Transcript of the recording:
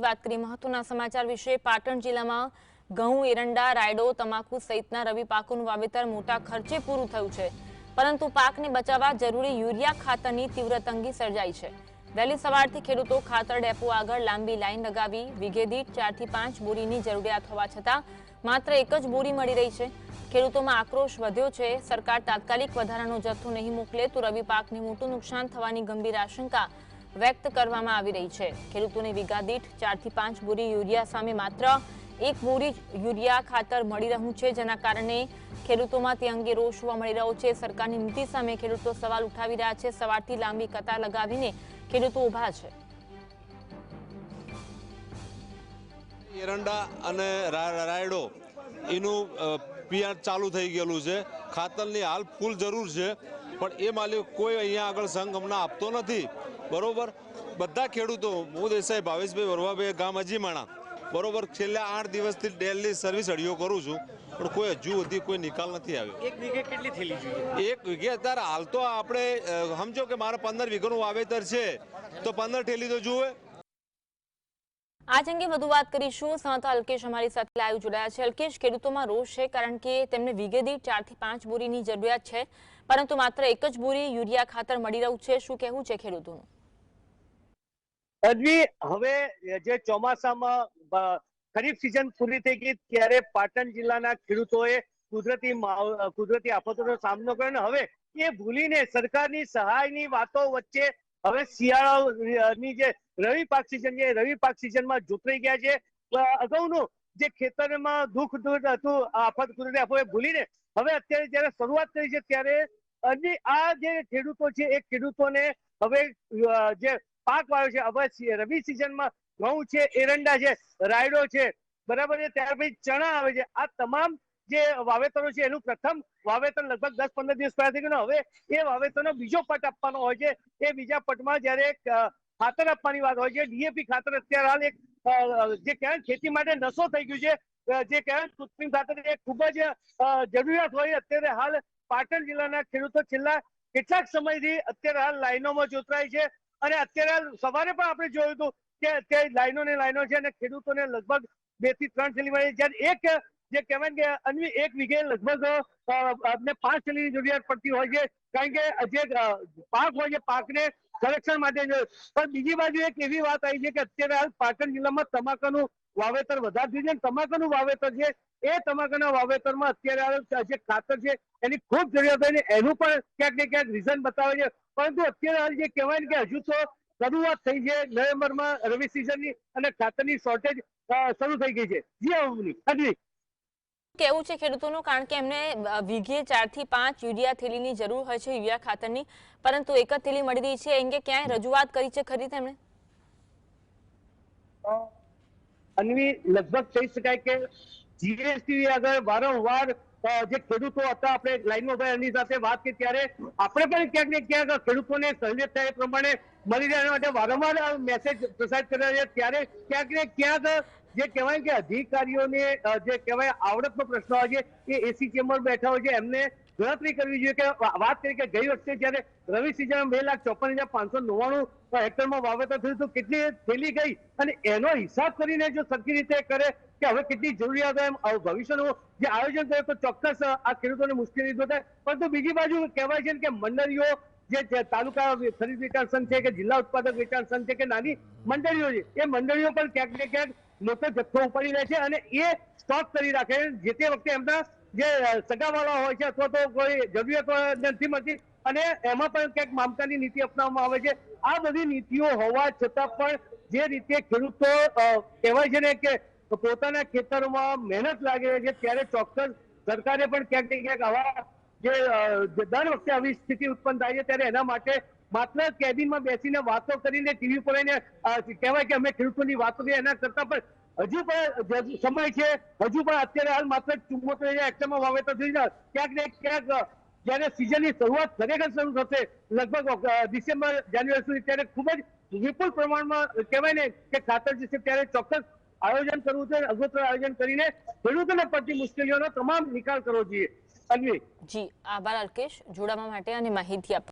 વાત કરીએ મહત્વના સમાચાર વિશે। પાટણ જિલ્લામાં ઘઉં, એરંડા, રાયડો, તમાકુ સહિતના રવિ પાકોનું વાવેતર મોટા ખર્ચે પૂરું થયું છે, પરંતુ પાકને બચાવવા જરૂરી યુરિયા ખાતરની તીવ્ર તંગી સર્જાઈ છે। વહેલી સવારથી ખેડૂતો ખાતર ડેપો આગળ લાંબી લાઈન લગાવી વીઘે દીઠ 4 થી 5 બોરીની જરૂરિયાત હોવા છતાં માત્ર એક જ બોરી મળી રહી છે। ખેડૂતોમાં આક્રોશ વધ્યો છે। સરકાર તાત્કાલિક વધારાનો જથ્થો નહીં મોકલે તો રવિ પાકને મોટું નુકસાન થવાની ગંભીર આશંકા વ્યક્ત કરવામાં આવી રહી છે। ખેડૂતોને વીઘા દીઠ 4 થી 5 બોરી યુરિયા સામે માત્ર એક બોરી યુરિયા ખાતર મળી રહ્યું છે, જેના કારણે ખેડૂતોમાં તે અંગે રોષ જોવા મળી રહ્યો છે। સરકારની નીતિ સામે ખેડૂતો સવાલ ઉઠાવી રહ્યા છે। સવારથી લાંબી કતાર લગાવીને ખેડૂતો ઊભા છે। એરંડા અને રાયડો એનું પિયાજ ચાલુ થઈ ગયેલું છે। ખાતરની હાલ ફૂલ જરૂર છે, પણ એ માલિક કોઈ અહીંયા આગળ સંઘ અમને આપતો નથી। બરોબર, બધા ખેડૂતો, હું દેસાઈ ભાવેશભાઈ વરવાભાઈ ગામ અજીમાણા, બરોબર, છેલ્લા 8 દિવસથી ડેલી સર્વિસ અડીઓ કરું છું, પણ કોઈ હજુ સુધી કોઈ નિકાલ નથી આવ્યો। એક વીઘે કેટલી થેલી જોઈએ? એક વીઘે અત્યારે હાલ તો આપણે સમજો કે મારા 15 વીઘાનું વાવેતર છે, તો 15 થેલી તો જુએ। આજ અંગે વધુ વાત કરીશું। સંવાદદાતા અલ્કેશ અમારી સાથે લાઈવ જોડાયા છે। અલ્કેશ, ખેડૂતોમાં રોષ છે કારણ કે તેમને વીઘે દીઠ 4 થી 5 બોરીની જરૂરિયાત છે, પરંતુ માત્ર એક જ બોરી યુરિયા ખાતર મળી રહ્યું છે। શું કહેવું છે ખેડૂતોનું? અજવી, હવે જે ચોમાસામાં ખરીફ સિઝન પૂરી થઈ ગઈ ત્યારે પાટણ જિલ્લાના ખેડૂતોએ કુદરતી આફતોનો સામનો કર્યો ને હવે એ ભૂલીને સરકારની સહાયની વાતો વચ્ચે હવે શિયાળાની જે રવિ પાક સિઝન છે, રવિ પાક સિઝનમાં જોતરાઈ ગયા છે। અગાઉનું જે ખેતરમાં દુઃખ હતું, આફત કુદરતી આફતો ભૂલીને હવે અત્યારે જયારે શરૂઆત કરી છે ત્યારે આ જે ખેડૂતો છે એ ખેડૂતોને હવે જે પાક વાવ્યો છે, હવે રવિ સિઝનમાં ઘઉં છે, એરંડા છે, રાયડો છે, બરાબર છે, ત્યાર પછી ચણા આવે છે, આ તમામ જે વાવેતરો છે એનું પ્રથમ વાવેતર લગભગ 10-15 દિવસ પહેલા થઈ ગયું। હવે એ વાવેતરનો બીજો પટ આપવાનો હોય છે। એ બીજા પટમાં જયારે ખાતર આપવાની વાત હોય છે, ડીએપી ખાતર અત્યારે હાલ એક જે કહેવાય ખેતી માટે નશો થઈ ગયું છે, જે કહેવાય કૃત્રિમ ખાતર એ ખૂબ જ જરૂરિયાત હોય। અત્યારે હાલ પાટણ જિલ્લાના ખેડૂતો છેલ્લા કેટલાક સમયથી અત્યારે હાલ લાઈનોમાં જોતરાય છે, અને અત્યારે સવારે પણ આપણે જોયું હતું કે અત્યારે લાઈનો ને લાઈનો છે અને ખેડૂતોને લગભગ 2 થી 3 થેલી મળી, જ્યારે એક જે કહેવાય કે અન્વી એક વીઘે લગભગ આપણે 5 થેલીની જરૂરિયાત પડતી હોય છે, કારણ કે જે પાક હોય છે પાકને સંરક્ષણ માટે છે। પણ બીજી બાજુ એક એવી વાત આવી છે કે અત્યારે હાલ પાટણ જિલ્લામાં તમાકુનું વાવેતર વધારે થયું છે। તમાકુનું વાવેતર છે એ તમાકુના વાવેતરમાં અત્યારે હાલ જે ખાતર છે એની ખૂબ જરૂરિયાત હોય ને એનું પણ ક્યાંક ને ક્યાંક રીઝન બતાવે છે, પરંતુ અત્યારે હાલ જે કહેવાય કે હજુ તો શરૂઆત થઈ છે નવેમ્બરમાં રવિ સિઝનની અને ખાતરની શોર્ટેજ શરૂ થઈ ગઈ છે। જી અજવી, કેવું છે ખેડૂતોનું, કારણ કે એમને વીઘે 4 થી 5 યુરિયા થેલીની જરૂર હોય છે, યુરિયા ખાતરની, પરંતુ એક જ થેલી મળી રહી છે। એ અંગે ક્યાંય રજૂઆત કરી છે ખરી તેમણે? અન્વી, લગભગ કહી શકાય કે જીએસટી આગળ વારંવાર જે ખેડૂતો હતા આપણે લાઈનમાં એની સાથે વાત કરી ત્યારે આપણે પણ ક્યાંક ને ક્યાંક ખેડૂતોને સહલિયત થાય એ પ્રમાણે મળી રહ્યા માટે વારંવાર મેસેજ પ્રસારિત કર્યા છે, ત્યારે ક્યાંક ને ક્યાંક જે કહેવાય કે અધિકારીઓને જે કહેવાય આવડતનો પ્રશ્ન હોય છે એ એસી ચેમ્બર બેઠા હોય છે, એમને ગણતરી કરવી જોઈએ કે વાત કરી કે ગઈ વખતે જયારે રવિ સિઝનમાં 2,54,599 હેક્ટરમાં વાવેતર થયું હતું, કેટલી થેલી ગઈ અને એનો હિસાબ કરીને જો સરખી રીતે કરે કે હવે કેટલી જરૂરિયાત હોય ભવિષ્યનું જે આયોજન કરે તો ચોક્કસ આ ખેડૂતોને મુશ્કેલી દૂર થાય। પરંતુ બીજી બાજુ કહેવાય છે કે મંડળીઓ જે તાલુકા ખરીદ વેચાણ સંઘ છે કે જિલ્લા ઉત્પાદક વેચાણ સંઘ છે કે નાની મંડળીઓ છે, એ મંડળીઓ પણ ક્યાંક ને ક્યાંક મોટો જથ્થો ઉપાડી રહે છે અને એ સ્ટોક કરી રાખે છે, જે તે વખતે એમના જે સગાવાળા હોય છે અથવા તો કોઈ જરૂરિયાત નથી મળતી અને એમાં પણ ક્યાંક મામકાની નીતિ અપનાવવામાં આવે છે। આ બધી નીતિઓ હોવા છતાં પણ જે રીતે ખેડૂતો કહેવાય છે ને કે પોતાના ખેતરોમાં મહેનત લાગે છે, ત્યારે ચોક્કસ સરકારે પણ ક્યાંક ને ક્યાંક આવા જે દર વખતે આવી સ્થિતિ ઉત્પન્ન થાય છે ત્યારે એના માટે માત્ર કેબિનમાં બેસીને વાતો કરીને ટીવી પર કહેવાય કે અમે ખેડૂતોની વાતો કરીએ એના કરતા પણ હજુ પણ સમય છે, હજુ પણ અત્યારે હાલ માત્ર 74,000 હેક્ટરમાં વાવેતર થઈ જાય, ક્યાંક ને ક્યાંક જયારે સિઝનની શરૂઆત ખરેખર શરૂ થશે લગભગ ડિસેમ્બર જાન્યુઆરી સુધી, ત્યારે ખૂબ જ વિપુલ પ્રમાણમાં કહેવાય ને કે ખાતર જશે, ત્યારે ચોક્કસ આયોજન કરવું છે, અગોતરા આયોજન કરીને ખેડૂતોને પડતી મુશ્કેલીઓનો તમામ નિકાલ કરવો જોઈએ। અન્વી, જી આભાર અલ્કેશ જોડાવા માટે અને માહિતી આપવા